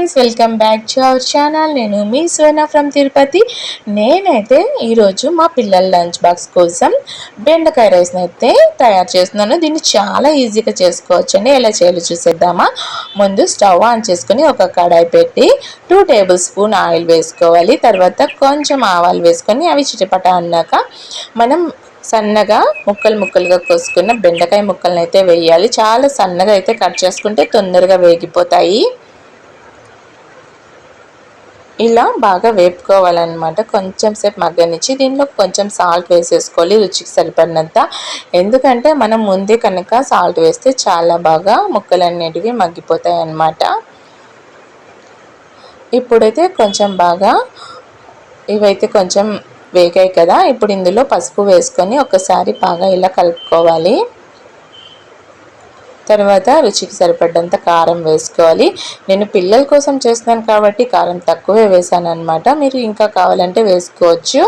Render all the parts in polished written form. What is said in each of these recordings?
Friends, welcome back to our channel. నేను మీ స్వర్ణ from Tirupati. నేనైతే ఈరోజు మా పిల్లల లంచ్ బాక్స్ కోసం బెండకాయ రైస్ని అయితే తయారు చేస్తున్నాను. దీన్ని చాలా ఈజీగా చేసుకోవచ్చండి. ఎలా చేయాలో చూసేద్దామా. ముందు స్టవ్ ఆన్ చేసుకొని ఒక కడాయి పెట్టి 2 టేబుల్ స్పూన్ ఆయిల్ వేసుకోవాలి. తర్వాత కొంచెం ఆవాలు వేసుకొని అవి చిటపట అన్నాక మనం సన్నగా ముక్కలుగా కోసుకున్న బెండకాయ ముక్కలను అయితే వేయాలి. చాలా సన్నగా అయితే కట్ చేసుకుంటే తొందరగా వేగిపోతాయి. ఇలా బాగా వేపుకోవాలన్నమాట. కొంచెం సేపు మగ్గనిచ్చి దీనిలో కొంచెం సాల్ట్ వేసేసుకోవాలి రుచికి సరిపడినంత. ఎందుకంటే మనం ముందే కనుక సాల్ట్ వేస్తే చాలా బాగా ముక్కలన్నిటివి మగ్గిపోతాయి అన్నమాట. ఇప్పుడైతే కొంచెం బాగా ఇవైతే కొంచెం వేగాయి కదా. ఇప్పుడు ఇందులో పసుపు వేసుకొని ఒకసారి బాగా ఇలా కలుపుకోవాలి. తర్వాత రుచికి సరిపడ్డంత కారం వేసుకోవాలి. నేను పిల్లల కోసం చేస్తున్నాను కాబట్టి కారం తక్కువే వేసాను అనమాట. మీరు ఇంకా కావాలంటే వేసుకోవచ్చు.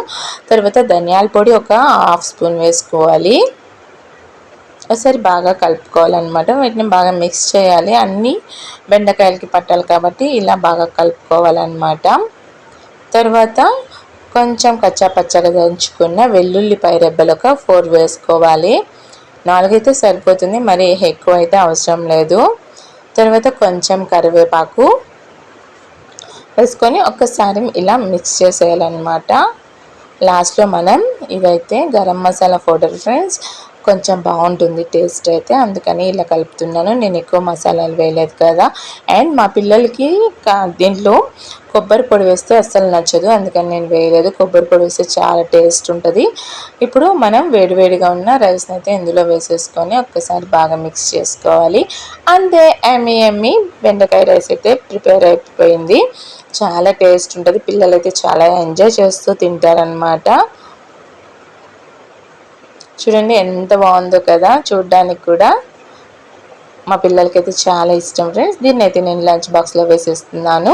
తర్వాత ధనియాల పొడి ఒక 1/2 స్పూన్ వేసుకోవాలి. ఒకసారి బాగా కలుపుకోవాలన్నమాట. వీటిని బాగా మిక్స్ చేయాలి. అన్నీ బెండకాయలకి పట్టాలి కాబట్టి ఇలా బాగా కలుపుకోవాలన్నమాట. తర్వాత కొంచెం కచ్చా పచ్చగా దంచుకున్న వెల్లుల్లిపాయ రెబ్బలు ఒక 4 వేసుకోవాలి. 4 అయితే సరిపోతుంది, మరి ఎక్కువ అయితే అవసరం లేదు. తర్వాత కొంచెం కరివేపాకు వేసుకొని ఒక్కసారి ఇలా మిక్స్ చేసేయాలన్నమాట. లాస్ట్లో మనం ఇవైతే గరం మసాలా పౌడర్ ఫ్రెండ్స్, కొంచెం బాగుంటుంది టేస్ట్ అయితే, అందుకని ఇలా కలుపుతున్నాను. నేను ఎక్కువ మసాలాలు వేయలేదు కదా. అండ్ మా పిల్లలకి దీంట్లో కొబ్బరి పొడి వేస్తే అస్సలు నచ్చదు, అందుకని నేను వేయలేదు. కొబ్బరి పొడి వేస్తే చాలా టేస్ట్ ఉంటుంది. ఇప్పుడు మనం వేడివేడిగా ఉన్న రైస్ని అయితే ఇందులో వేసేసుకొని ఒక్కసారి బాగా మిక్స్ చేసుకోవాలి. అంతే, ఎమ్మి బెండకాయ రైస్ అయితే ప్రిపేర్ అయిపోయింది. చాలా టేస్ట్ ఉంటుంది. పిల్లలు అయితే చాలా ఎంజాయ్ చేస్తూ తింటారనమాట. చూడండి ఎంత బాగుందో కదా, చూడడానికి కూడా మా పిల్లలకైతే చాలా ఇష్టం ఫ్రెండ్స్. దీన్ని అయితే నేను లంచ్ బాక్స్లో వేసేస్తున్నాను.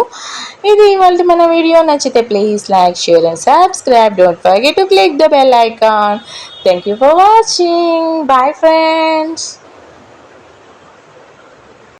ఇది ఇవాళ మన వీడియో. నచ్చితే please like, share and subscribe. Don't forget to click the bell icon. Thank you for watching. Bye friends.